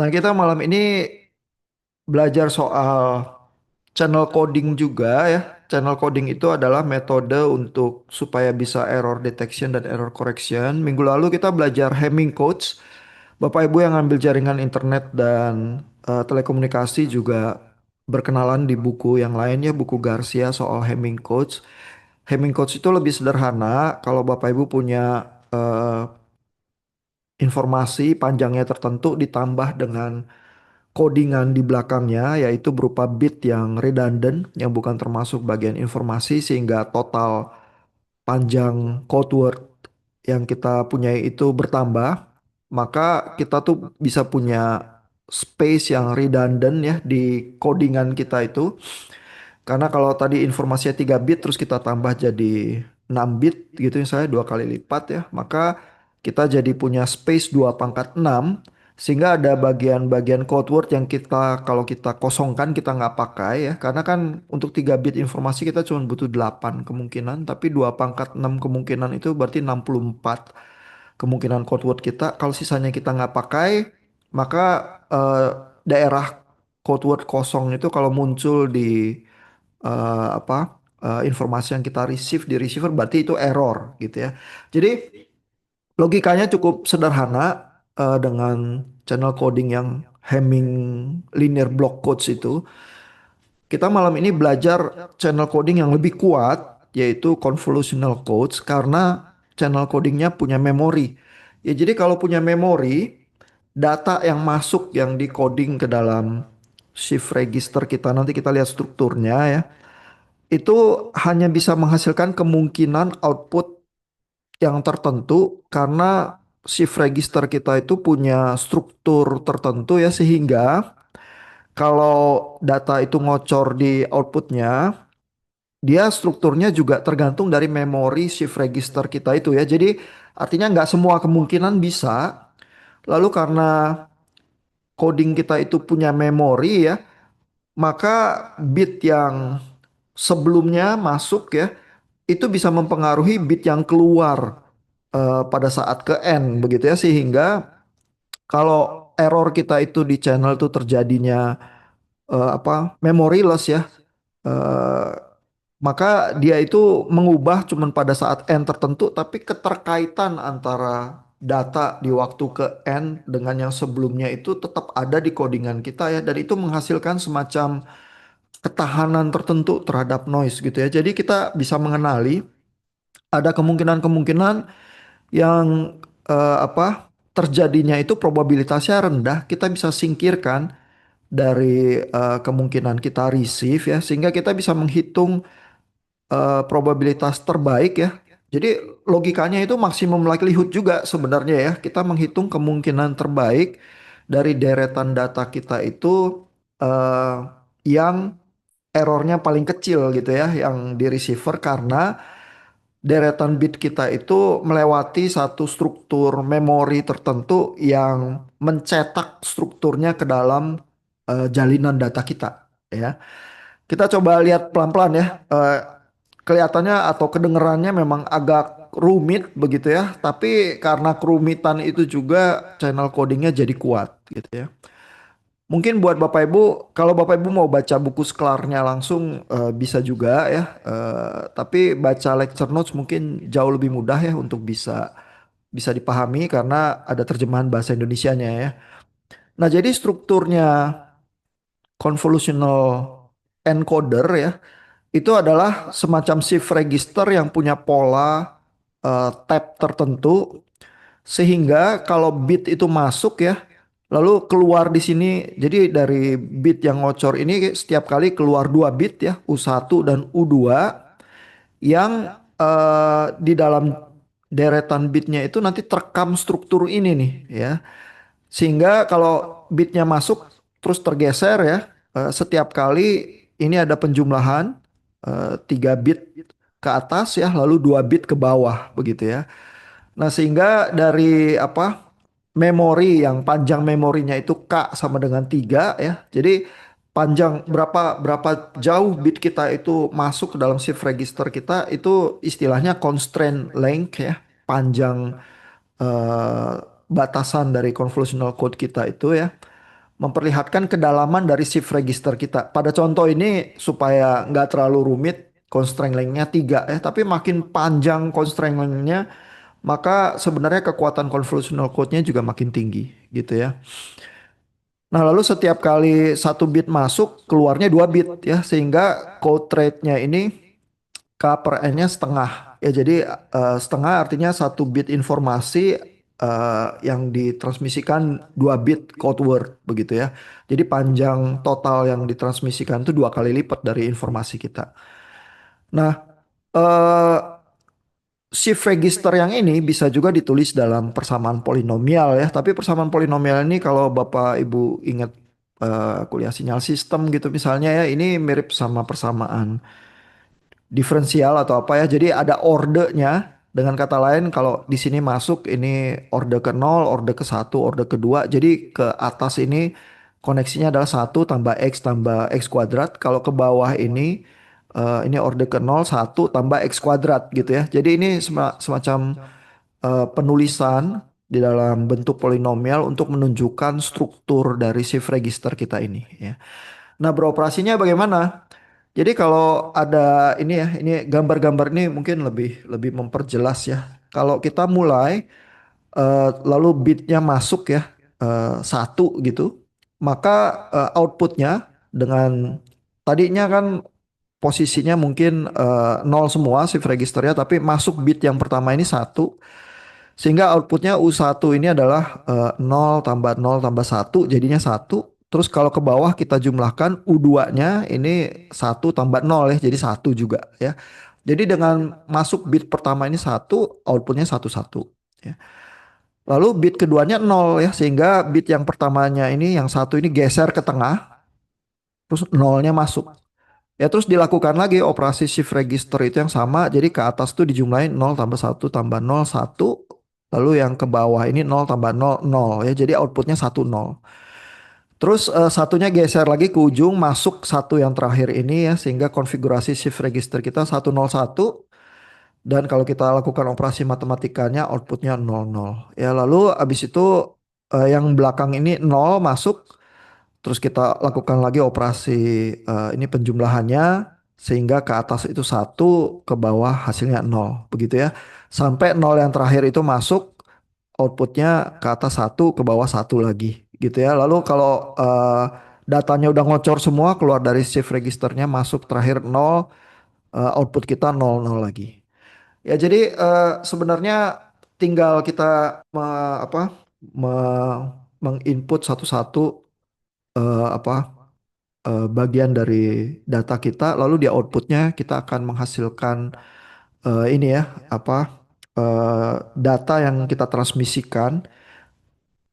Nah, kita malam ini belajar soal channel coding juga ya. Channel coding itu adalah metode untuk supaya bisa error detection dan error correction. Minggu lalu kita belajar Hamming codes. Bapak Ibu yang ngambil jaringan internet dan telekomunikasi juga berkenalan di buku yang lainnya, buku Garcia soal Hamming codes. Hamming codes itu lebih sederhana kalau Bapak Ibu punya informasi panjangnya tertentu ditambah dengan codingan di belakangnya yaitu berupa bit yang redundant yang bukan termasuk bagian informasi sehingga total panjang code word yang kita punya itu bertambah, maka kita tuh bisa punya space yang redundant ya di codingan kita itu. Karena kalau tadi informasinya 3 bit terus kita tambah jadi 6 bit gitu misalnya 2 kali lipat ya, maka kita jadi punya space 2 pangkat 6 sehingga ada bagian-bagian code word yang kita kalau kita kosongkan kita nggak pakai ya. Karena kan untuk 3 bit informasi kita cuma butuh 8 kemungkinan, tapi 2 pangkat 6 kemungkinan itu berarti 64 kemungkinan code word kita. Kalau sisanya kita nggak pakai, maka eh, daerah code word kosong itu kalau muncul di informasi yang kita receive di receiver berarti itu error gitu ya. Jadi logikanya cukup sederhana dengan channel coding yang Hamming linear block codes itu. Kita malam ini belajar channel coding yang lebih kuat yaitu convolutional codes karena channel codingnya punya memori. Ya jadi kalau punya memori, data yang masuk yang di coding ke dalam shift register kita nanti kita lihat strukturnya ya itu hanya bisa menghasilkan kemungkinan output yang tertentu karena shift register kita itu punya struktur tertentu ya sehingga kalau data itu ngocor di outputnya dia strukturnya juga tergantung dari memori shift register kita itu ya jadi artinya nggak semua kemungkinan bisa lalu karena coding kita itu punya memori ya maka bit yang sebelumnya masuk ya itu bisa mempengaruhi bit yang keluar pada saat ke N begitu ya sehingga kalau error kita itu di channel itu terjadinya memory loss ya eh, maka dia itu mengubah cuman pada saat N tertentu tapi keterkaitan antara data di waktu ke N dengan yang sebelumnya itu tetap ada di codingan kita ya dan itu menghasilkan semacam ketahanan tertentu terhadap noise gitu ya jadi kita bisa mengenali ada kemungkinan-kemungkinan yang terjadinya itu probabilitasnya rendah, kita bisa singkirkan dari kemungkinan kita receive ya, sehingga kita bisa menghitung probabilitas terbaik ya. Jadi logikanya itu maksimum likelihood juga sebenarnya ya. Kita menghitung kemungkinan terbaik dari deretan data kita itu eh, yang errornya paling kecil gitu ya, yang di receiver karena deretan bit kita itu melewati satu struktur memori tertentu yang mencetak strukturnya ke dalam jalinan data kita ya. Kita coba lihat pelan-pelan ya. Kelihatannya atau kedengerannya memang agak rumit begitu ya, tapi karena kerumitan itu juga channel codingnya jadi kuat gitu ya. Mungkin buat Bapak Ibu, kalau Bapak Ibu mau baca buku Sklarnya langsung bisa juga ya. Tapi baca lecture notes mungkin jauh lebih mudah ya untuk bisa bisa dipahami karena ada terjemahan bahasa Indonesianya ya. Nah, jadi strukturnya convolutional encoder ya, itu adalah semacam shift register yang punya pola tab tertentu sehingga kalau bit itu masuk ya, lalu keluar di sini. Jadi dari bit yang ngocor ini setiap kali keluar 2 bit ya, U1 dan U2 yang di dalam deretan bitnya itu nanti terekam struktur ini nih ya. Sehingga kalau bitnya masuk terus tergeser ya, setiap kali ini ada penjumlahan 3 bit ke atas ya, lalu 2 bit ke bawah begitu ya. Nah, sehingga dari memori yang panjang memorinya itu K sama dengan 3 ya. Jadi panjang berapa berapa jauh bit kita itu masuk ke dalam shift register kita itu istilahnya constraint length ya. Panjang eh, batasan dari convolutional code kita itu ya. memperlihatkan kedalaman dari shift register kita. Pada contoh ini supaya nggak terlalu rumit, constraint length-nya 3 ya, tapi makin panjang constraint length-nya, maka sebenarnya kekuatan convolutional code-nya juga makin tinggi gitu ya. Nah, lalu setiap kali satu bit masuk, keluarnya 2 bit ya, sehingga code rate-nya ini K per N-nya setengah. Ya, jadi setengah artinya satu bit informasi yang ditransmisikan 2 bit code word begitu ya. Jadi panjang total yang ditransmisikan itu 2 kali lipat dari informasi kita. Nah, eh, shift register yang ini bisa juga ditulis dalam persamaan polinomial ya. Tapi persamaan polinomial ini kalau Bapak Ibu ingat kuliah sinyal sistem gitu misalnya ya, ini mirip sama persamaan diferensial atau apa ya. Jadi ada ordenya. Dengan kata lain kalau di sini masuk ini orde ke nol, orde ke satu, orde kedua. Jadi ke atas ini koneksinya adalah satu tambah X kuadrat. Kalau ke bawah ini orde ke nol, satu tambah X kuadrat gitu ya. Jadi ini semacam penulisan di dalam bentuk polinomial untuk menunjukkan struktur dari shift register kita ini ya. Nah, beroperasinya bagaimana? Jadi kalau ada ini ya, ini gambar-gambar ini mungkin lebih lebih memperjelas ya. Kalau kita mulai lalu bitnya masuk ya satu gitu, maka outputnya dengan tadinya kan posisinya mungkin nol semua shift registernya, tapi masuk bit yang pertama ini satu, sehingga outputnya U1 ini adalah 0 tambah 0 tambah satu jadinya satu. Terus kalau ke bawah kita jumlahkan U2-nya ini satu tambah 0 ya jadi satu juga ya. Jadi dengan masuk bit pertama ini satu, outputnya satu satu ya. Lalu bit keduanya 0 ya sehingga bit yang pertamanya ini yang satu ini geser ke tengah terus nolnya masuk. Ya terus dilakukan lagi operasi shift register itu yang sama. Jadi ke atas tuh dijumlahin 0 tambah satu tambah 0 1. Lalu yang ke bawah ini 0 tambah 0 0 ya. Jadi outputnya satu 0. Terus satunya geser lagi ke ujung masuk satu yang terakhir ini ya. Sehingga konfigurasi shift register kita 101. Dan kalau kita lakukan operasi matematikanya outputnya 00. Ya lalu abis itu yang belakang ini 0 masuk. Terus kita lakukan lagi operasi ini penjumlahannya sehingga ke atas itu satu, ke bawah hasilnya nol, begitu ya. Sampai nol yang terakhir itu masuk, outputnya ke atas satu, ke bawah satu lagi, gitu ya. Lalu kalau datanya udah ngocor semua keluar dari shift registernya masuk terakhir nol, output kita nol nol lagi. Ya jadi sebenarnya tinggal kita menginput satu-satu apa bagian dari data kita lalu di outputnya kita akan menghasilkan ini ya data yang kita transmisikan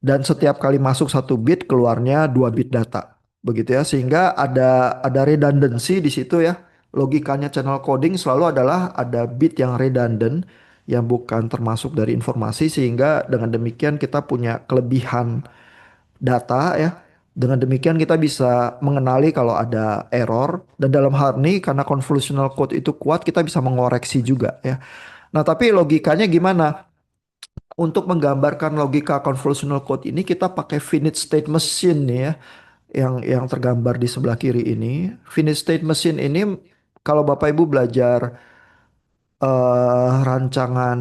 dan setiap kali masuk satu bit keluarnya 2 bit data begitu ya sehingga ada redundancy di situ ya logikanya channel coding selalu adalah ada bit yang redundant yang bukan termasuk dari informasi sehingga dengan demikian kita punya kelebihan data ya. Dengan demikian kita bisa mengenali kalau ada error dan dalam hal ini karena convolutional code itu kuat kita bisa mengoreksi juga ya. Nah, tapi logikanya gimana? Untuk menggambarkan logika convolutional code ini kita pakai finite state machine nih ya yang tergambar di sebelah kiri ini. Finite state machine ini kalau Bapak Ibu belajar rancangan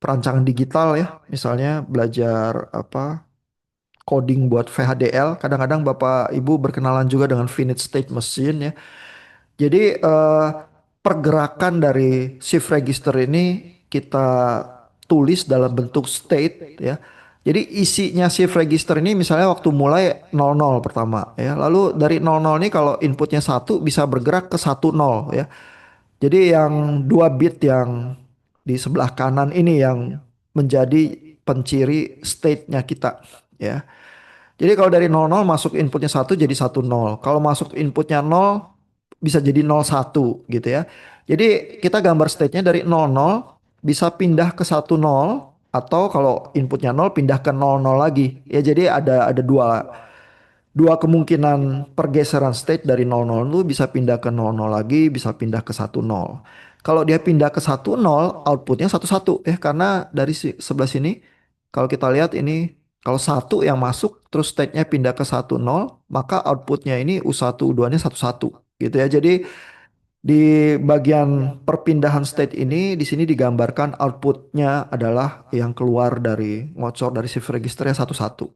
perancangan digital ya, misalnya belajar coding buat VHDL. Kadang-kadang Bapak Ibu berkenalan juga dengan finite state machine ya. Jadi pergerakan dari shift register ini kita tulis dalam bentuk state ya. Jadi isinya shift register ini misalnya waktu mulai 00 pertama ya. Lalu dari 00 ini kalau inputnya satu bisa bergerak ke 10 ya. Jadi yang 2 bit yang di sebelah kanan ini yang menjadi penciri state-nya kita ya. Jadi kalau dari 00 masuk inputnya satu jadi 10. Kalau masuk inputnya 0 bisa jadi 01 gitu ya. Jadi kita gambar state-nya dari 00 bisa pindah ke 10 atau kalau inputnya 0 pindah ke 00 lagi. Ya jadi ada dua kemungkinan pergeseran state dari 00 itu bisa pindah ke 00 lagi, bisa pindah ke 10. Kalau dia pindah ke 10, outputnya 11 ya karena dari sebelah sini kalau kita lihat ini Kalau satu yang masuk, terus state-nya pindah ke 1 0, maka outputnya ini U1, U2-nya 1 1 gitu ya. Jadi di bagian perpindahan state ini, di sini digambarkan outputnya adalah yang keluar dari ngocor dari shift registernya 1 1.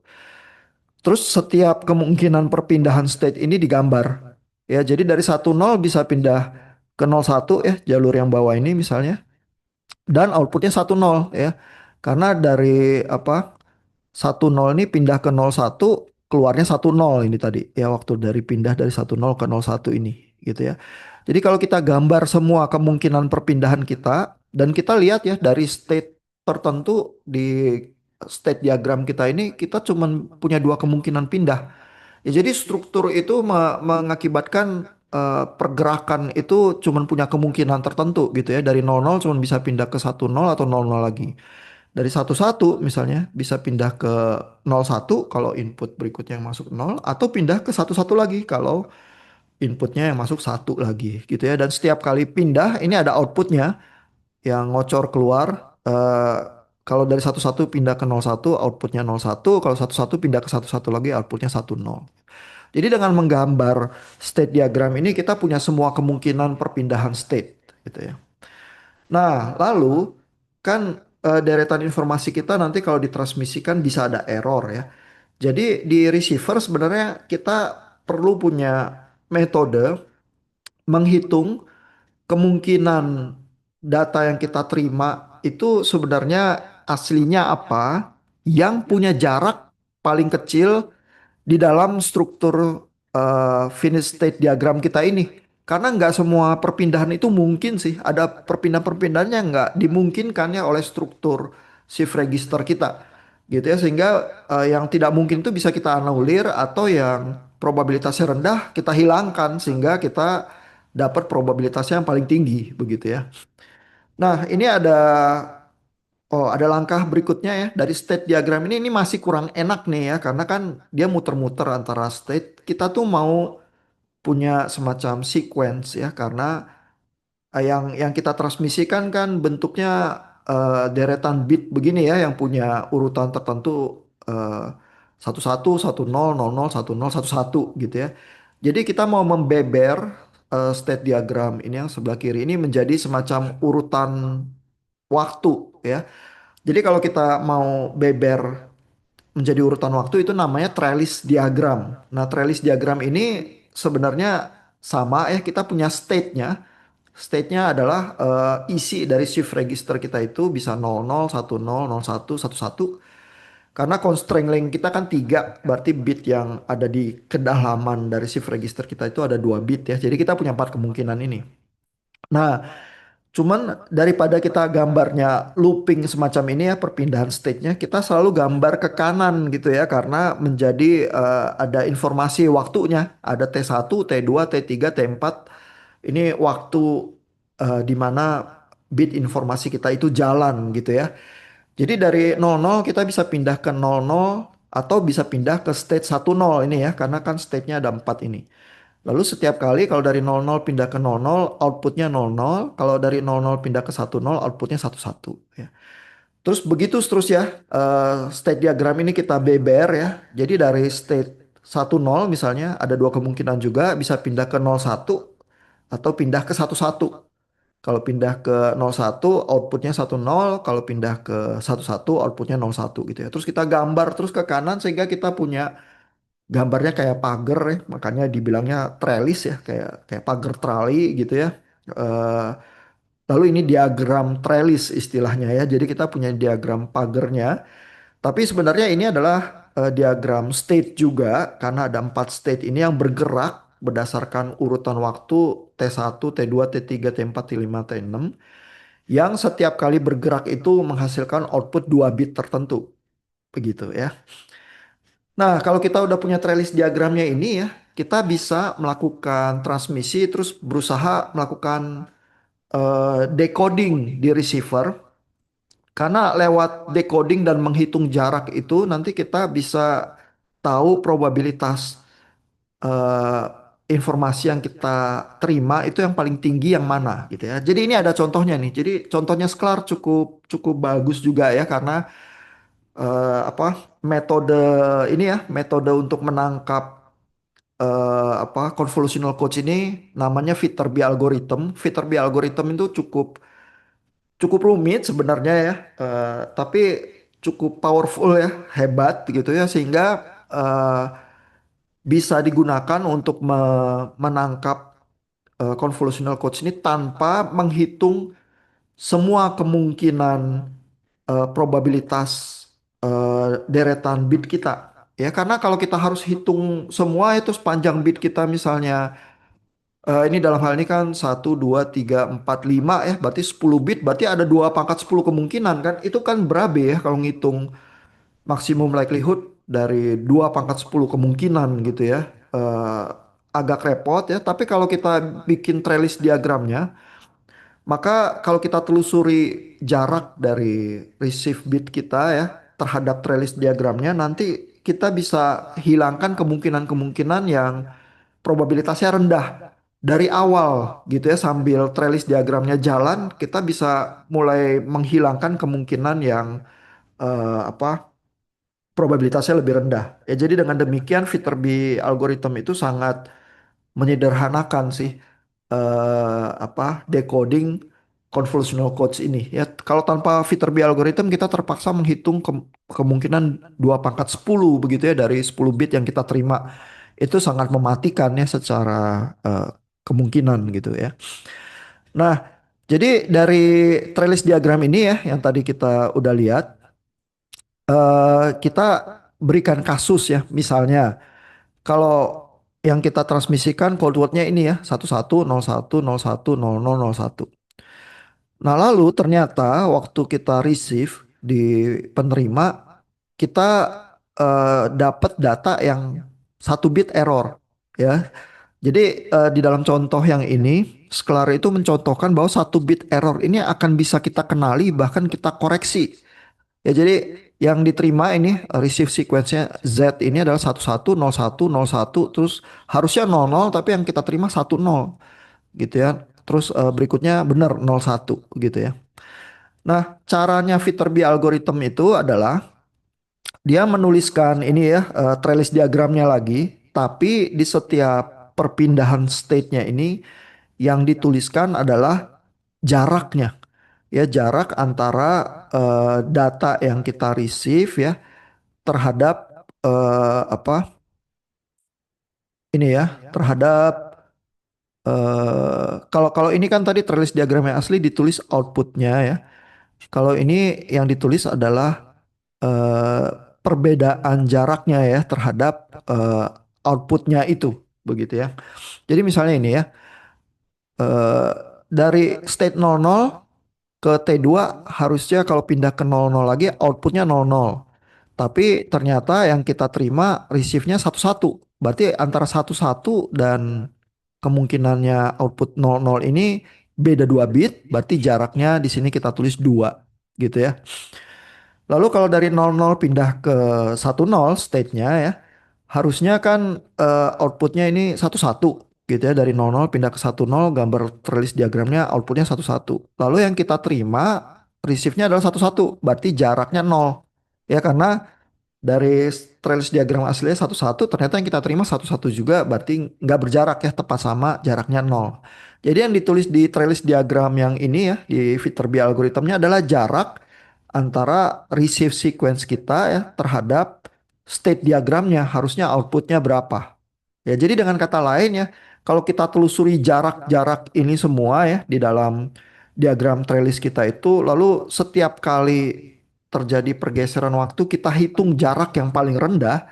Terus setiap kemungkinan perpindahan state ini digambar. Ya, jadi dari 1 0 bisa pindah ke 0 1 ya, jalur yang bawah ini misalnya. Dan outputnya 1 0 ya. Karena dari apa 1 0 ini pindah ke 0 1, keluarnya 1 0 ini tadi. Ya, waktu dari pindah dari 1 0 ke 0 1 ini gitu ya. Jadi kalau kita gambar semua kemungkinan perpindahan kita dan kita lihat ya dari state tertentu di state diagram kita ini, kita cuman punya dua kemungkinan pindah. Ya, jadi struktur itu mengakibatkan pergerakan itu cuman punya kemungkinan tertentu gitu ya. Dari 0 0 cuman bisa pindah ke 1 0 atau 0 0 lagi. Dari 1 1 misalnya bisa pindah ke 0 1 kalau input berikutnya yang masuk 0, atau pindah ke 1 1 lagi kalau inputnya yang masuk 1 lagi gitu ya. Dan setiap kali pindah ini ada outputnya yang ngocor keluar. Kalau dari 1 1 pindah ke 0 1, outputnya 0 1. Kalau 1 1 pindah ke 1 1 lagi, outputnya 1 0. Jadi dengan menggambar state diagram ini kita punya semua kemungkinan perpindahan state gitu ya. Nah, lalu kan deretan informasi kita nanti kalau ditransmisikan bisa ada error ya. Jadi di receiver sebenarnya kita perlu punya metode menghitung kemungkinan data yang kita terima itu sebenarnya aslinya apa, yang punya jarak paling kecil di dalam struktur finish state diagram kita ini. Karena nggak semua perpindahan itu mungkin sih. Ada perpindahan-perpindahan yang nggak dimungkinkan ya oleh struktur shift register kita. Gitu ya. Sehingga yang tidak mungkin itu bisa kita anulir, atau yang probabilitasnya rendah kita hilangkan sehingga kita dapat probabilitasnya yang paling tinggi begitu ya. Nah, ini ada langkah berikutnya ya. Dari state diagram ini masih kurang enak nih ya, karena kan dia muter-muter antara state. Kita tuh mau punya semacam sequence ya, karena yang kita transmisikan kan bentuknya deretan bit begini ya, yang punya urutan tertentu, 11 10 10 11 11 gitu ya. Jadi kita mau membeber state diagram ini yang sebelah kiri ini menjadi semacam urutan waktu ya. Jadi kalau kita mau beber menjadi urutan waktu itu namanya trellis diagram. Nah, trellis diagram ini sebenarnya sama ya, kita punya state-nya. State-nya adalah isi dari shift register kita itu bisa 00, 10, 01, 11. Karena constraint length kita kan 3, berarti bit yang ada di kedalaman dari shift register kita itu ada 2 bit ya. Jadi kita punya 4 kemungkinan ini. Nah, cuman daripada kita gambarnya looping semacam ini ya, perpindahan state-nya, kita selalu gambar ke kanan gitu ya, karena menjadi ada informasi waktunya. Ada T1, T2, T3, T4. Ini waktu di mana bit informasi kita itu jalan gitu ya. Jadi dari 00 kita bisa pindah ke 00, atau bisa pindah ke state 10 ini ya, karena kan state-nya ada 4 ini. Lalu setiap kali kalau dari 00 pindah ke 00, outputnya 00. Kalau dari 00 pindah ke 10, outputnya 11 ya. Terus begitu seterusnya, state diagram ini kita beber ya. Jadi dari state 10 misalnya ada dua kemungkinan juga, bisa pindah ke 01 atau pindah ke 11. Kalau pindah ke 01 outputnya 10, kalau pindah ke 11 outputnya 01 gitu ya. Terus kita gambar terus ke kanan sehingga kita punya gambarnya kayak pagar ya, makanya dibilangnya trellis ya, kayak kayak pagar trali gitu ya. Eh, Lalu ini diagram trellis istilahnya ya. Jadi kita punya diagram pagernya. Tapi sebenarnya ini adalah diagram state juga, karena ada 4 state ini yang bergerak berdasarkan urutan waktu T1, T2, T3, T4, T5, T6, yang setiap kali bergerak itu menghasilkan output 2 bit tertentu. Begitu ya. Nah, kalau kita udah punya trellis diagramnya ini ya, kita bisa melakukan transmisi terus berusaha melakukan decoding di receiver. Karena lewat decoding dan menghitung jarak itu nanti kita bisa tahu probabilitas eh, informasi yang kita terima itu yang paling tinggi yang mana gitu ya. Jadi ini ada contohnya nih. Jadi contohnya Sklar cukup cukup bagus juga ya, karena apa metode ini ya, metode untuk menangkap apa convolutional coach ini namanya Viterbi algorithm. Viterbi algorithm itu cukup cukup rumit sebenarnya ya, tapi cukup powerful ya, hebat gitu ya, sehingga eh, bisa digunakan untuk menangkap convolutional coach ini tanpa menghitung semua kemungkinan probabilitas deretan bit kita. Ya, karena kalau kita harus hitung semua itu sepanjang bit kita misalnya ini dalam hal ini kan 1, 2, 3, 4, 5 ya, berarti 10 bit, berarti ada 2 pangkat 10 kemungkinan kan. Itu kan berabe ya kalau ngitung maksimum likelihood dari 2 pangkat 10 kemungkinan gitu ya. Eh, agak repot ya, tapi kalau kita bikin trellis diagramnya, maka kalau kita telusuri jarak dari receive bit kita ya terhadap trellis diagramnya, nanti kita bisa hilangkan kemungkinan-kemungkinan yang probabilitasnya rendah dari awal gitu ya, sambil trellis diagramnya jalan kita bisa mulai menghilangkan kemungkinan yang apa probabilitasnya lebih rendah. Ya jadi dengan demikian Viterbi algorithm itu sangat menyederhanakan sih apa decoding convolutional codes ini. Ya kalau tanpa Viterbi algorithm kita terpaksa menghitung kemungkinan 2 pangkat 10 begitu ya dari 10 bit yang kita terima. Itu sangat mematikan ya secara kemungkinan gitu ya. Nah, jadi dari trellis diagram ini ya yang tadi kita udah lihat, kita berikan kasus ya, misalnya kalau yang kita transmisikan code wordnya ini ya 110101010001. Nah, lalu ternyata waktu kita receive di penerima, kita dapat data yang 1 bit error ya. Jadi di dalam contoh yang ini, Sklar itu mencontohkan bahwa 1 bit error ini akan bisa kita kenali bahkan kita koreksi. Ya jadi yang diterima ini receive sequence-nya Z ini adalah 110101 terus harusnya 00 tapi yang kita terima 10 gitu ya. Terus berikutnya benar 01 gitu ya. Nah, caranya Viterbi algorithm itu adalah dia menuliskan ini ya trellis diagramnya lagi, tapi di setiap perpindahan state-nya ini yang dituliskan adalah jaraknya. Ya, jarak antara data yang kita receive ya terhadap apa ini ya terhadap kalau kalau ini kan tadi trellis diagram yang asli ditulis outputnya ya. Kalau ini yang ditulis adalah eh, perbedaan jaraknya ya terhadap outputnya itu begitu ya. Jadi misalnya ini ya eh, dari state 00 ke T2 harusnya kalau pindah ke 00 lagi outputnya 00. Tapi ternyata yang kita terima receive-nya 11. Berarti antara 11 dan kemungkinannya output 00 ini beda 2 bit, berarti jaraknya di sini kita tulis 2 gitu ya. Lalu kalau dari 00 pindah ke 10 state-nya ya, harusnya kan outputnya ini 11 gitu ya. Dari 00 pindah ke 10 gambar trellis diagramnya outputnya 11. Lalu yang kita terima receive-nya adalah 11, berarti jaraknya 0. Ya karena dari trellis diagram aslinya 11 ternyata yang kita terima 11 juga berarti nggak berjarak ya tepat sama jaraknya 0. Jadi yang ditulis di trellis diagram yang ini ya di Viterbi algoritmnya adalah jarak antara receive sequence kita ya terhadap state diagramnya harusnya outputnya berapa. Ya jadi dengan kata lain ya kalau kita telusuri jarak-jarak ini semua ya di dalam diagram trellis kita itu lalu setiap kali terjadi pergeseran waktu, kita hitung jarak yang paling rendah.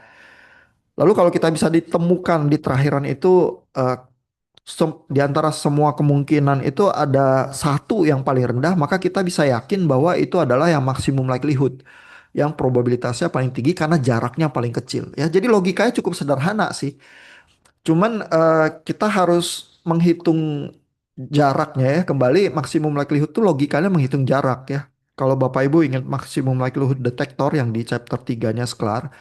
Lalu kalau kita bisa ditemukan di terakhiran itu di antara semua kemungkinan itu ada satu yang paling rendah, maka kita bisa yakin bahwa itu adalah yang maksimum likelihood, yang probabilitasnya paling tinggi karena jaraknya paling kecil. Ya, jadi logikanya cukup sederhana sih. Cuman kita harus menghitung jaraknya ya. Kembali maksimum likelihood itu logikanya menghitung jarak ya. Kalau Bapak Ibu ingat maksimum likelihood detector yang di chapter 3-nya Sklar,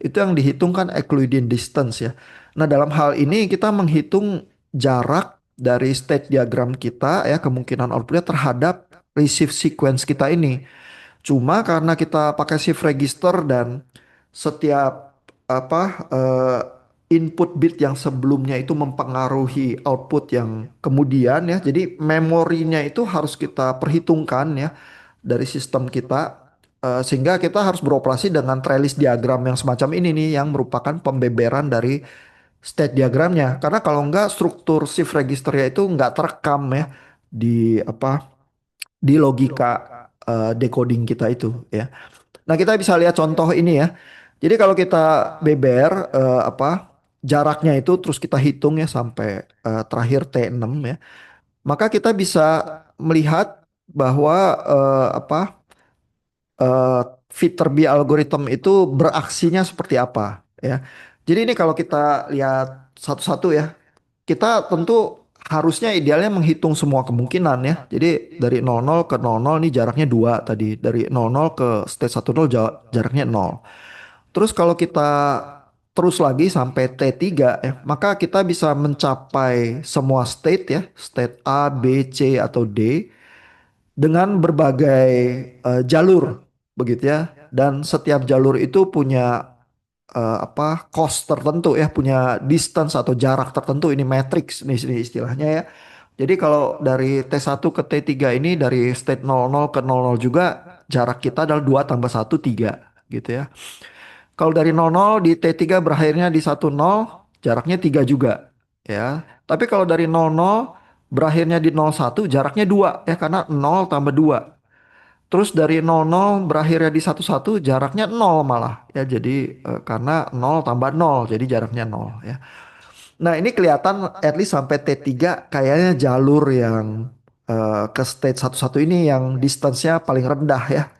itu yang dihitung kan Euclidean distance ya. Nah, dalam hal ini kita menghitung jarak dari state diagram kita ya, kemungkinan outputnya terhadap receive sequence kita ini. Cuma karena kita pakai shift register dan setiap apa input bit yang sebelumnya itu mempengaruhi output yang kemudian ya. Jadi memorinya itu harus kita perhitungkan ya dari sistem kita. Sehingga kita harus beroperasi dengan trellis diagram yang semacam ini nih yang merupakan pembeberan dari state diagramnya. Karena kalau enggak struktur shift registernya itu enggak terekam ya di apa di logika decoding kita itu ya. Nah, kita bisa lihat contoh ini ya. Jadi kalau kita beber jaraknya itu terus kita hitung ya sampai terakhir T6 ya. Maka kita bisa melihat bahwa eh, Viterbi algorithm itu beraksinya seperti apa ya. Jadi ini kalau kita lihat satu-satu ya, kita tentu harusnya idealnya menghitung semua kemungkinan ya. Jadi dari 00 ke 00 nih jaraknya 2 tadi. Dari 00 ke state 10 jaraknya 0. Terus kalau kita terus lagi sampai T3 ya, maka kita bisa mencapai semua state ya, state A, B, C atau D dengan berbagai jalur begitu ya. Dan setiap jalur itu punya cost tertentu ya, punya distance atau jarak tertentu, ini matrix nih ini istilahnya ya. Jadi kalau dari T1 ke T3 ini dari state 00 ke 00 juga jarak kita adalah 2 tambah 1 3 gitu ya. Kalau dari 00 di T3 berakhirnya di 10 jaraknya 3 juga ya. Tapi kalau dari 00 berakhirnya di 01 jaraknya 2 ya karena 0 tambah 2. Terus dari 00 berakhirnya di 11 jaraknya 0 malah ya. Jadi karena 0 tambah 0 jadi jaraknya 0 ya. Nah, ini kelihatan at least sampai T3 kayaknya jalur yang ke stage 11 ini yang distance-nya paling rendah ya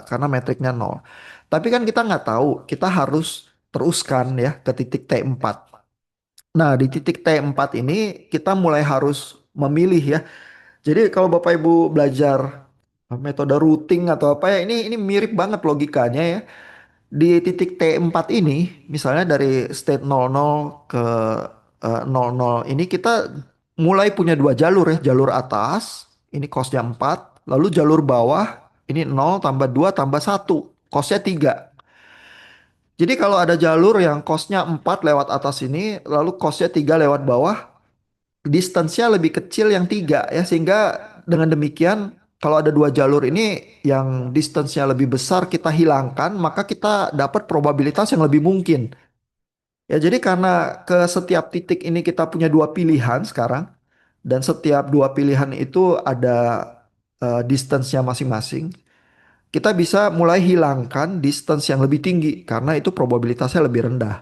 karena metriknya 0. Tapi kan kita nggak tahu, kita harus teruskan ya ke titik T4. Nah, di titik T4 ini kita mulai harus memilih ya. Jadi kalau Bapak Ibu belajar metode routing atau apa ya, ini mirip banget logikanya ya. Di titik T4 ini, misalnya dari state 00 ke 00 ini kita mulai punya dua jalur ya. Jalur atas, ini costnya 4. Lalu jalur bawah, ini 0 tambah 2 tambah 1. Costnya 3. Jadi kalau ada jalur yang costnya 4 lewat atas ini, lalu costnya 3 lewat bawah, distance-nya lebih kecil yang 3 ya. Sehingga dengan demikian, kalau ada dua jalur ini yang distance-nya lebih besar kita hilangkan, maka kita dapat probabilitas yang lebih mungkin. Ya, jadi karena ke setiap titik ini kita punya dua pilihan sekarang, dan setiap dua pilihan itu ada distance-nya masing-masing, kita bisa mulai hilangkan distance yang lebih tinggi karena itu probabilitasnya lebih rendah.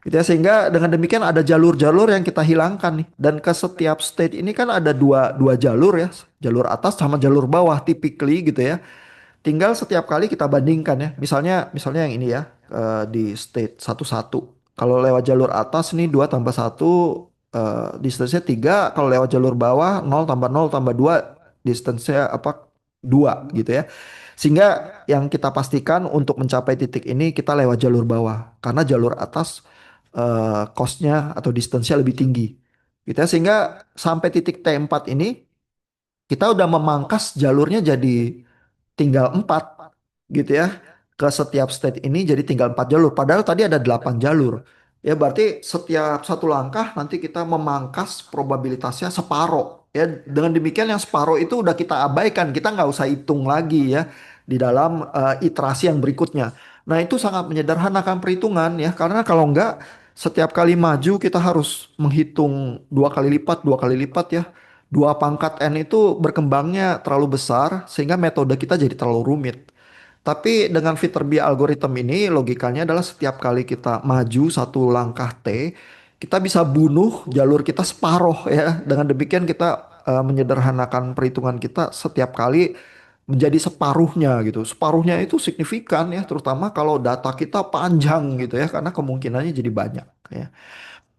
Gitu ya, sehingga dengan demikian ada jalur-jalur yang kita hilangkan nih. Dan ke setiap state ini kan ada dua jalur ya, jalur atas sama jalur bawah typically gitu ya. Tinggal setiap kali kita bandingkan ya. Misalnya yang ini ya di state 11. Kalau lewat jalur atas nih 2 tambah 1 distance-nya 3. Kalau lewat jalur bawah 0 tambah 2 distance-nya 2 gitu ya. Sehingga yang kita pastikan untuk mencapai titik ini kita lewat jalur bawah. Karena jalur atas cost-nya atau distance-nya lebih tinggi. Gitu ya. Sehingga sampai titik T4 ini kita udah memangkas jalurnya jadi tinggal 4 gitu ya. Ke setiap state ini jadi tinggal 4 jalur. Padahal tadi ada 8 jalur. Ya berarti setiap satu langkah nanti kita memangkas probabilitasnya separoh. Ya dengan demikian yang separoh itu udah kita abaikan. Kita nggak usah hitung lagi ya di dalam iterasi yang berikutnya. Nah itu sangat menyederhanakan perhitungan ya. Karena kalau nggak setiap kali maju kita harus menghitung dua kali lipat ya. 2 pangkat N itu berkembangnya terlalu besar sehingga metode kita jadi terlalu rumit. Tapi dengan Viterbi algorithm ini logikanya adalah setiap kali kita maju satu langkah T, kita bisa bunuh jalur kita separoh ya. Dengan demikian kita menyederhanakan perhitungan kita setiap kali menjadi separuhnya gitu. Separuhnya itu signifikan ya, terutama kalau data kita panjang gitu ya, karena kemungkinannya jadi banyak ya.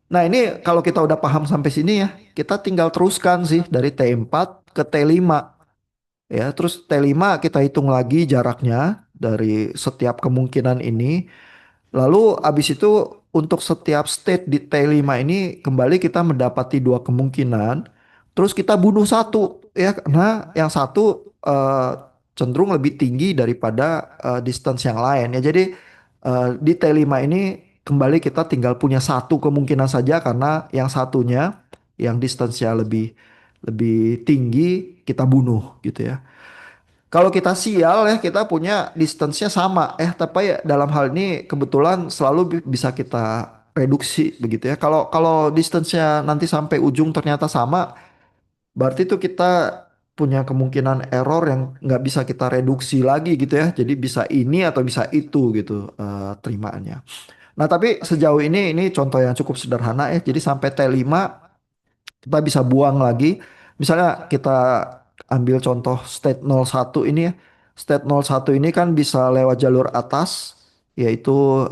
Nah ini kalau kita udah paham sampai sini ya, kita tinggal teruskan sih dari T4 ke T5 ya. Terus T5 kita hitung lagi jaraknya dari setiap kemungkinan ini. Lalu abis itu untuk setiap state di T5 ini kembali kita mendapati dua kemungkinan. Terus kita bunuh satu ya, karena yang satu cenderung lebih tinggi daripada distance yang lain ya. Jadi di T5 ini kembali kita tinggal punya satu kemungkinan saja karena yang satunya yang distance-nya lebih lebih tinggi kita bunuh gitu ya. Kalau kita sial ya kita punya distance-nya sama tapi ya dalam hal ini kebetulan selalu bisa kita reduksi begitu ya. Kalau kalau distance-nya nanti sampai ujung ternyata sama, berarti itu kita punya kemungkinan error yang nggak bisa kita reduksi lagi gitu ya. Jadi bisa ini atau bisa itu gitu terimaannya. Nah tapi sejauh ini contoh yang cukup sederhana ya. Jadi sampai T5 kita bisa buang lagi. Misalnya kita ambil contoh state 01 ini ya. State 01 ini kan bisa lewat jalur atas, yaitu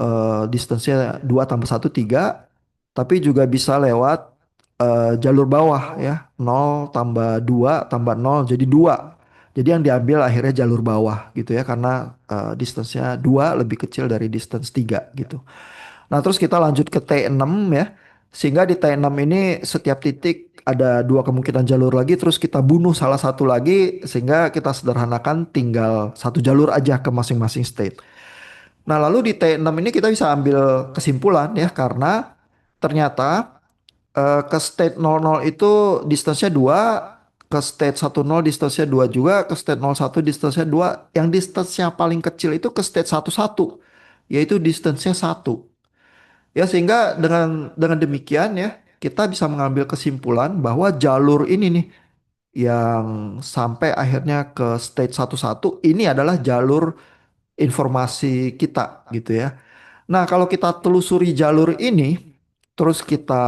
distance-nya 2 tambah 1 3. Tapi juga bisa lewat jalur bawah ya. 0 tambah 2 tambah 0 jadi 2. Jadi yang diambil akhirnya jalur bawah gitu ya. Karena distance-nya 2 lebih kecil dari distance 3 gitu. Nah, terus kita lanjut ke T6 ya. Sehingga di T6 ini setiap titik ada dua kemungkinan jalur lagi, terus kita bunuh salah satu lagi, sehingga kita sederhanakan tinggal satu jalur aja ke masing-masing state. Nah, lalu di T6 ini kita bisa ambil kesimpulan ya, karena ternyata ke state 00 itu distance-nya 2, ke state 10 distance-nya 2 juga, ke state 01 distance-nya 2. Yang distance-nya paling kecil itu ke state 11, yaitu distance-nya 1. Ya sehingga dengan demikian ya kita bisa mengambil kesimpulan bahwa jalur ini nih yang sampai akhirnya ke state 11 ini adalah jalur informasi kita gitu ya. Nah, kalau kita telusuri jalur ini terus kita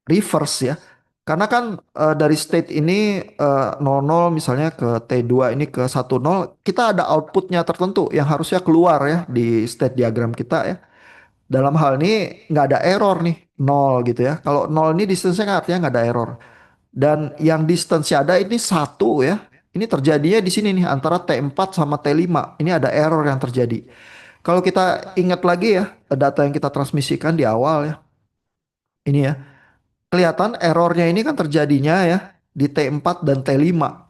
reverse ya. Karena kan dari state ini 00 misalnya ke T2 ini ke 10 kita ada outputnya tertentu yang harusnya keluar ya di state diagram kita ya. Dalam hal ini nggak ada error nih, nol gitu ya. Kalau nol ini distance-nya kan artinya nggak ada error. Dan yang distance ada ini satu ya. Ini terjadinya di sini nih antara T4 sama T5. Ini ada error yang terjadi. Kalau kita ingat lagi ya data yang kita transmisikan di awal ya. Ini ya. Kelihatan errornya ini kan terjadinya ya di T4 dan T5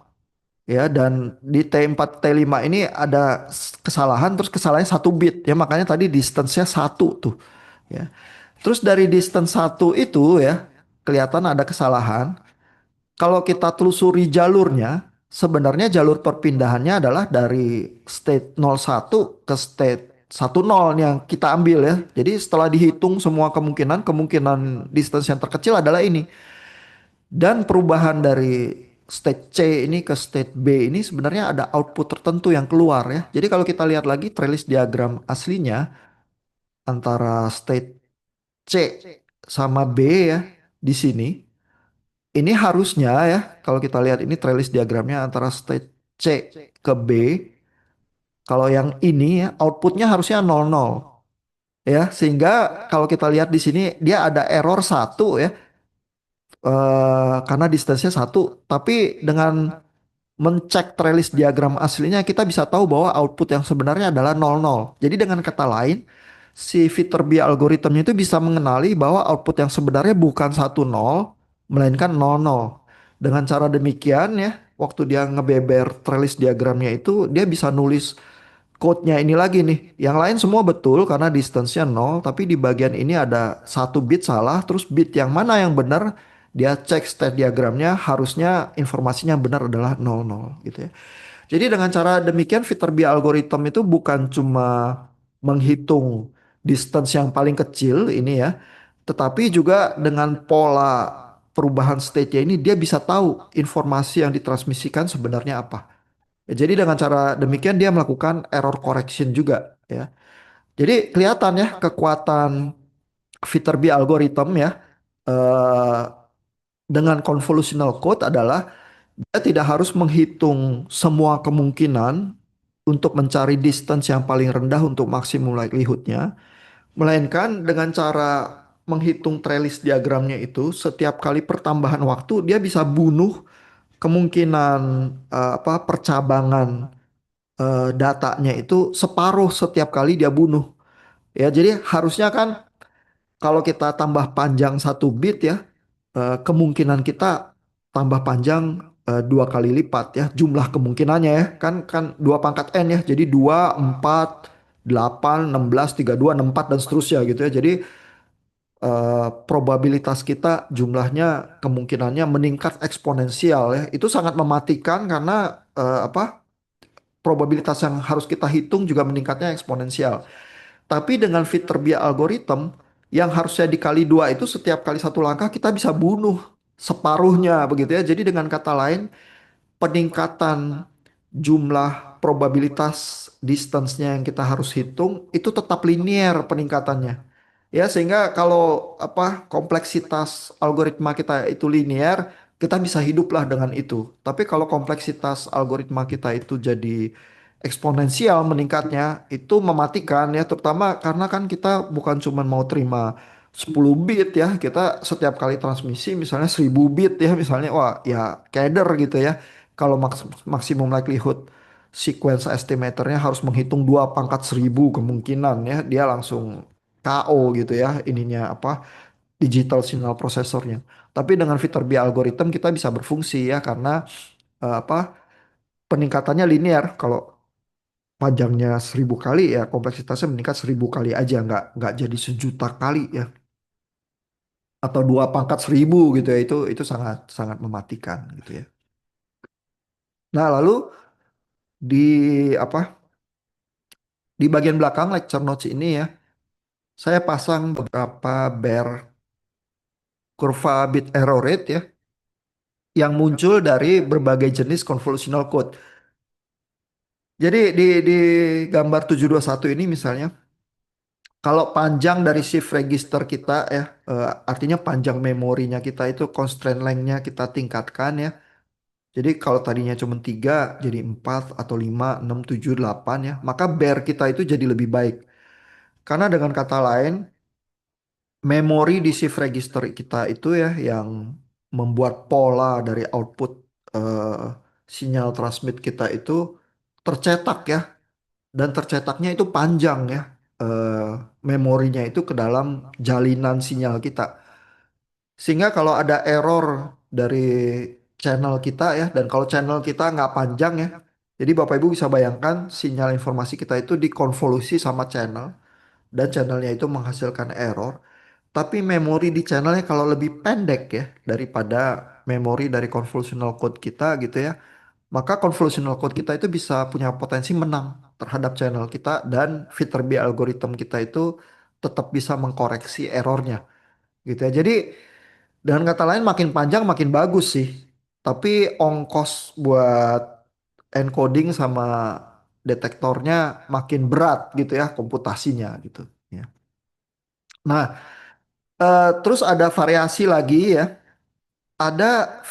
ya, dan di T4 T5 ini ada kesalahan, terus kesalahannya 1 bit ya, makanya tadi distance-nya 1 tuh ya. Terus dari distance 1 itu ya kelihatan ada kesalahan. Kalau kita telusuri jalurnya, sebenarnya jalur perpindahannya adalah dari state 01 ke state 10 yang kita ambil ya. Jadi setelah dihitung semua kemungkinan, kemungkinan distance yang terkecil adalah ini. Dan perubahan dari state C ini ke state B ini sebenarnya ada output tertentu yang keluar ya. Jadi kalau kita lihat lagi tracklist diagram aslinya antara state C sama B ya di sini, ini harusnya ya kalau kita lihat ini tracklist diagramnya antara state C ke B, kalau yang ini ya outputnya harusnya 00 ya, sehingga kalau kita lihat di sini dia ada error 1 ya, karena distance-nya 1, tapi dengan mencek tracklist diagram aslinya kita bisa tahu bahwa output yang sebenarnya adalah 00. Jadi dengan kata lain, si Viterbi algoritmnya itu bisa mengenali bahwa output yang sebenarnya bukan 10 melainkan 00. Dengan cara demikian ya, waktu dia ngebeber tracklist diagramnya itu dia bisa nulis code-nya ini lagi nih. Yang lain semua betul karena distance-nya 0, tapi di bagian ini ada 1 bit salah, terus bit yang mana yang benar dia cek state diagramnya, harusnya informasinya yang benar adalah 00 gitu ya. Jadi dengan cara demikian Viterbi algorithm itu bukan cuma menghitung distance yang paling kecil ini ya, tetapi juga dengan pola perubahan state-nya ini dia bisa tahu informasi yang ditransmisikan sebenarnya apa. Ya, jadi dengan cara demikian dia melakukan error correction juga ya. Jadi kelihatan ya kekuatan Viterbi algorithm ya eh, dengan convolutional code adalah dia tidak harus menghitung semua kemungkinan untuk mencari distance yang paling rendah untuk maksimum likelihoodnya, melainkan dengan cara menghitung trellis diagramnya itu setiap kali pertambahan waktu dia bisa bunuh kemungkinan percabangan datanya itu separuh setiap kali dia bunuh. Ya, jadi harusnya kan kalau kita tambah panjang 1 bit ya, kemungkinan kita tambah panjang dua kali lipat ya jumlah kemungkinannya ya kan kan dua pangkat n ya jadi 2 4 8 16 32 64 dan seterusnya gitu ya jadi probabilitas kita jumlahnya kemungkinannya meningkat eksponensial ya itu sangat mematikan karena apa probabilitas yang harus kita hitung juga meningkatnya eksponensial. Tapi dengan Viterbi algorithm yang harusnya dikali dua itu setiap kali satu langkah kita bisa bunuh separuhnya begitu ya. Jadi dengan kata lain peningkatan jumlah probabilitas distance-nya yang kita harus hitung itu tetap linear peningkatannya. Ya, sehingga kalau apa kompleksitas algoritma kita itu linear, kita bisa hiduplah dengan itu. Tapi kalau kompleksitas algoritma kita itu jadi eksponensial meningkatnya, itu mematikan ya, terutama karena kan kita bukan cuma mau terima 10 bit ya, kita setiap kali transmisi misalnya 1000 bit ya, misalnya wah ya keder gitu ya. Kalau maksimum likelihood sequence estimatornya harus menghitung 2 pangkat 1000 kemungkinan ya, dia langsung KO gitu ya ininya apa digital signal prosesornya. Tapi dengan Viterbi algorithm kita bisa berfungsi ya karena apa peningkatannya linear. Kalau panjangnya 1000 kali ya kompleksitasnya meningkat 1000 kali aja nggak jadi sejuta kali ya atau 2 pangkat 1000 gitu ya itu sangat sangat mematikan gitu ya. Nah lalu di apa di bagian belakang lecture notes ini ya saya pasang beberapa bear kurva bit error rate ya yang muncul dari berbagai jenis convolutional code. Jadi di gambar 721 ini misalnya, kalau panjang dari shift register kita ya, artinya panjang memorinya kita itu constraint length-nya kita tingkatkan ya. Jadi kalau tadinya cuma 3 jadi 4 atau 5 6 7 8 ya, maka bear kita itu jadi lebih baik. Karena dengan kata lain, memori di shift register kita itu ya yang membuat pola dari output eh, sinyal transmit kita itu tercetak ya dan tercetaknya itu panjang ya eh, memorinya itu ke dalam jalinan sinyal kita sehingga kalau ada error dari channel kita ya dan kalau channel kita nggak panjang ya jadi Bapak Ibu bisa bayangkan sinyal informasi kita itu dikonvolusi sama channel dan channelnya itu menghasilkan error tapi memori di channelnya kalau lebih pendek ya daripada memori dari convolutional code kita gitu ya maka convolutional code kita itu bisa punya potensi menang terhadap channel kita dan Viterbi algorithm kita itu tetap bisa mengkoreksi errornya gitu ya. Jadi dengan kata lain makin panjang makin bagus sih. Tapi ongkos buat encoding sama detektornya makin berat gitu ya komputasinya gitu ya. Nah, terus ada variasi lagi ya. Ada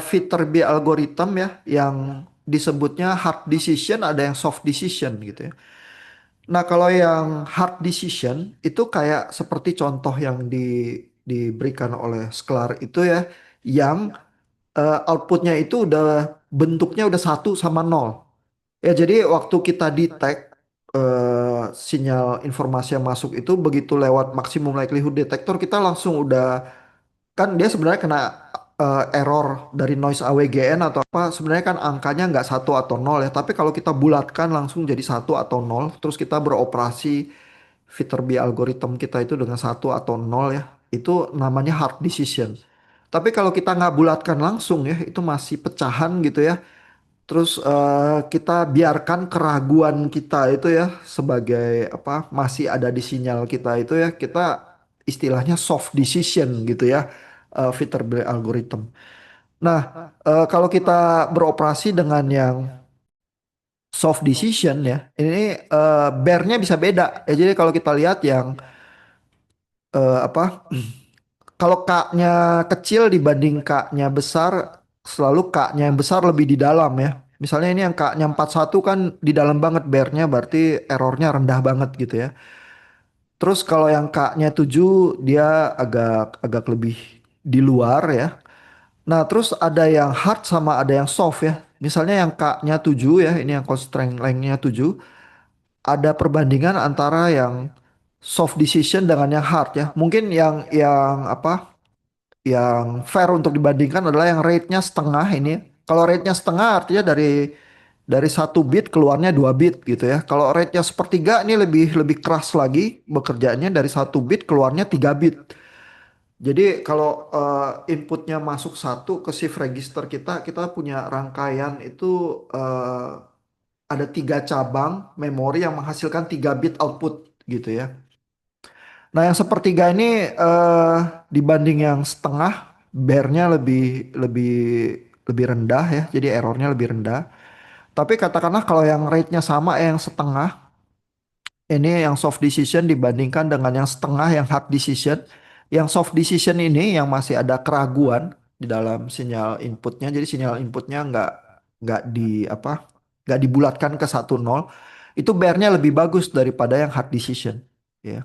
Viterbi algorithm ya yang disebutnya hard decision, ada yang soft decision gitu ya. Nah, kalau yang hard decision itu kayak seperti contoh yang diberikan oleh Sklar itu ya, yang outputnya itu udah bentuknya udah satu sama nol. Ya, jadi waktu kita detect sinyal informasi yang masuk itu begitu lewat maksimum likelihood detector kita langsung udah kan dia sebenarnya kena error dari noise AWGN atau apa sebenarnya kan angkanya nggak satu atau nol ya tapi kalau kita bulatkan langsung jadi satu atau nol terus kita beroperasi Viterbi algorithm kita itu dengan satu atau nol ya itu namanya hard decision tapi kalau kita nggak bulatkan langsung ya itu masih pecahan gitu ya terus kita biarkan keraguan kita itu ya sebagai apa masih ada di sinyal kita itu ya kita istilahnya soft decision gitu ya Viterbi algorithm. Nah kalau kita beroperasi dengan yang soft decision ya ini bear-nya bisa beda ya jadi kalau kita lihat yang apa kalau K-nya kecil dibanding K-nya besar, selalu K-nya yang besar lebih di dalam ya. Misalnya ini yang K-nya 41 kan di dalam banget bear-nya berarti errornya rendah banget gitu ya. Terus kalau yang K-nya 7 dia agak agak lebih di luar ya. Nah, terus ada yang hard sama ada yang soft ya. Misalnya yang K-nya 7 ya, ini yang constraint length-nya 7, ada perbandingan antara yang soft decision dengan yang hard ya. Mungkin yang apa yang fair untuk dibandingkan adalah yang rate-nya setengah ini. Kalau rate-nya setengah artinya dari satu bit keluarnya dua bit gitu ya. Kalau rate-nya sepertiga ini lebih lebih keras lagi bekerjanya dari satu bit keluarnya tiga bit. Jadi kalau inputnya masuk satu ke shift register kita punya rangkaian itu eh, ada tiga cabang memori yang menghasilkan tiga bit output gitu ya. Nah yang sepertiga ini dibanding yang setengah, bare-nya lebih lebih lebih rendah ya, jadi errornya lebih rendah. Tapi katakanlah kalau yang rate-nya sama yang setengah, ini yang soft decision dibandingkan dengan yang setengah yang hard decision. Yang soft decision ini yang masih ada keraguan di dalam sinyal inputnya. Jadi sinyal inputnya nggak di apa nggak dibulatkan ke satu nol. Itu bare-nya lebih bagus daripada yang hard decision. Ya.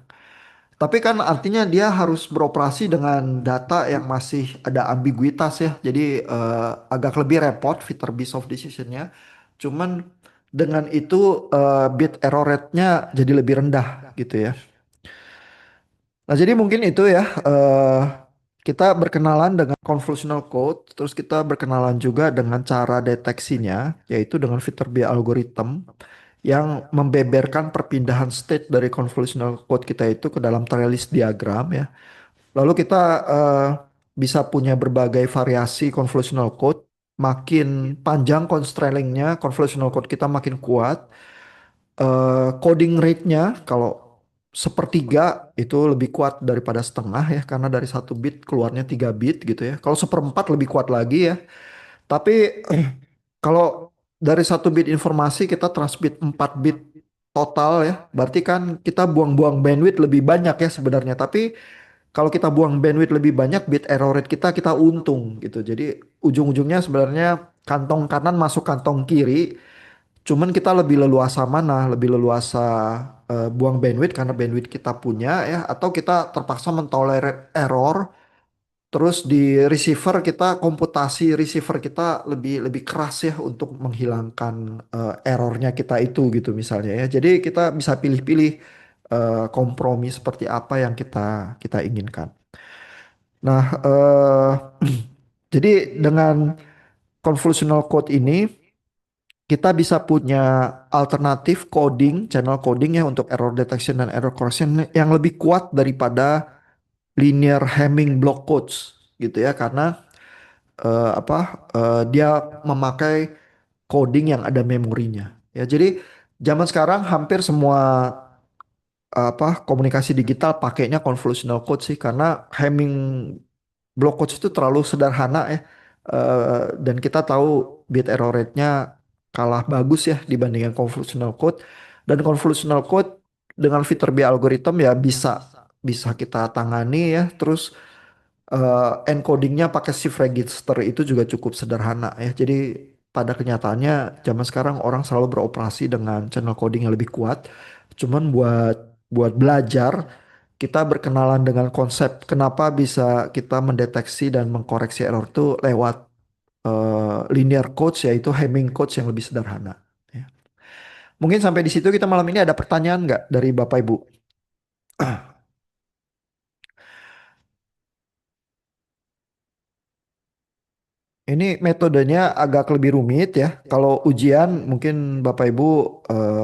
Tapi kan artinya dia harus beroperasi dengan data yang masih ada ambiguitas ya. Jadi agak lebih repot fitur bit soft decision-nya. Cuman dengan itu bit error rate-nya jadi lebih rendah gitu ya. Nah, jadi mungkin itu ya kita berkenalan dengan convolutional code, terus kita berkenalan juga dengan cara deteksinya, yaitu dengan fitur Bayes algorithm yang membeberkan perpindahan state dari convolutional code kita itu ke dalam trellis diagram ya. Lalu kita bisa punya berbagai variasi convolutional code. Makin panjang constrainingnya, convolutional code kita makin kuat. Coding rate-nya kalau sepertiga itu lebih kuat daripada setengah ya, karena dari satu bit keluarnya tiga bit gitu ya. Kalau seperempat lebih kuat lagi ya. Tapi kalau dari satu bit informasi kita transmit 4 bit total ya, berarti kan kita buang-buang bandwidth lebih banyak ya sebenarnya. Tapi kalau kita buang bandwidth lebih banyak, bit error rate kita untung gitu. Jadi ujung-ujungnya sebenarnya kantong kanan masuk kantong kiri. Cuman kita lebih leluasa mana? Lebih leluasa buang bandwidth karena bandwidth kita punya ya, atau kita terpaksa mentolerir error. Terus di receiver kita komputasi receiver kita lebih lebih keras ya untuk menghilangkan errornya kita itu gitu misalnya ya. Jadi kita bisa pilih-pilih kompromi seperti apa yang kita kita inginkan. Nah, jadi dengan convolutional code ini kita bisa punya alternatif coding, channel coding ya untuk error detection dan error correction yang lebih kuat daripada linear Hamming block codes gitu ya, karena dia memakai coding yang ada memorinya. Ya, jadi zaman sekarang hampir semua komunikasi digital pakainya convolutional code sih, karena Hamming block codes itu terlalu sederhana ya. Dan kita tahu bit error rate-nya kalah bagus ya dibandingkan convolutional code. Dan convolutional code dengan fitur B algorithm ya bisa bisa kita tangani ya. Terus encodingnya pakai shift register itu juga cukup sederhana ya. Jadi pada kenyataannya zaman sekarang orang selalu beroperasi dengan channel coding yang lebih kuat. Cuman buat buat belajar kita berkenalan dengan konsep kenapa bisa kita mendeteksi dan mengkoreksi error itu lewat linear codes yaitu Hamming codes yang lebih sederhana. Ya. Mungkin sampai di situ kita malam ini ada pertanyaan nggak dari Bapak Ibu? Ini metodenya agak lebih rumit ya. Kalau ujian mungkin Bapak Ibu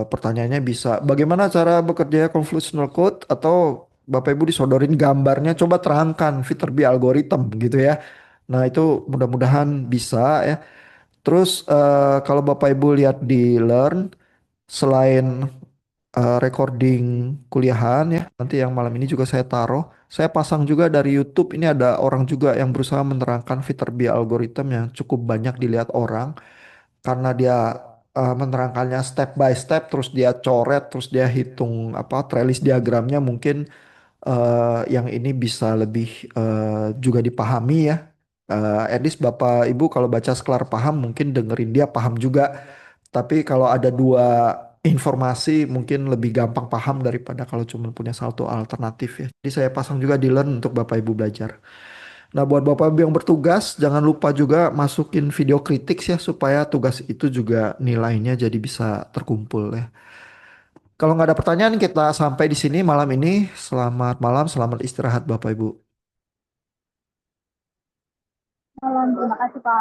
pertanyaannya bisa bagaimana cara bekerja convolutional code, atau Bapak Ibu disodorin gambarnya coba terangkan fitur B algorithm gitu ya. Nah, itu mudah-mudahan bisa ya. Terus kalau Bapak Ibu lihat di Learn, selain recording kuliahan ya, nanti yang malam ini juga saya taruh. Saya pasang juga dari YouTube, ini ada orang juga yang berusaha menerangkan fitur B algorithm yang cukup banyak dilihat orang karena dia menerangkannya step by step, terus dia coret, terus dia hitung trellis diagramnya, mungkin yang ini bisa lebih juga dipahami ya. At least Bapak Ibu kalau baca Sklar paham, mungkin dengerin dia paham juga. Tapi kalau ada dua informasi mungkin lebih gampang paham daripada kalau cuma punya satu alternatif ya. Jadi saya pasang juga di Learn untuk Bapak Ibu belajar. Nah, buat Bapak Ibu yang bertugas, jangan lupa juga masukin video kritik ya supaya tugas itu juga nilainya jadi bisa terkumpul ya. Kalau nggak ada pertanyaan, kita sampai di sini malam ini. Selamat malam, selamat istirahat Bapak Ibu. Malam, terima kasih Pak.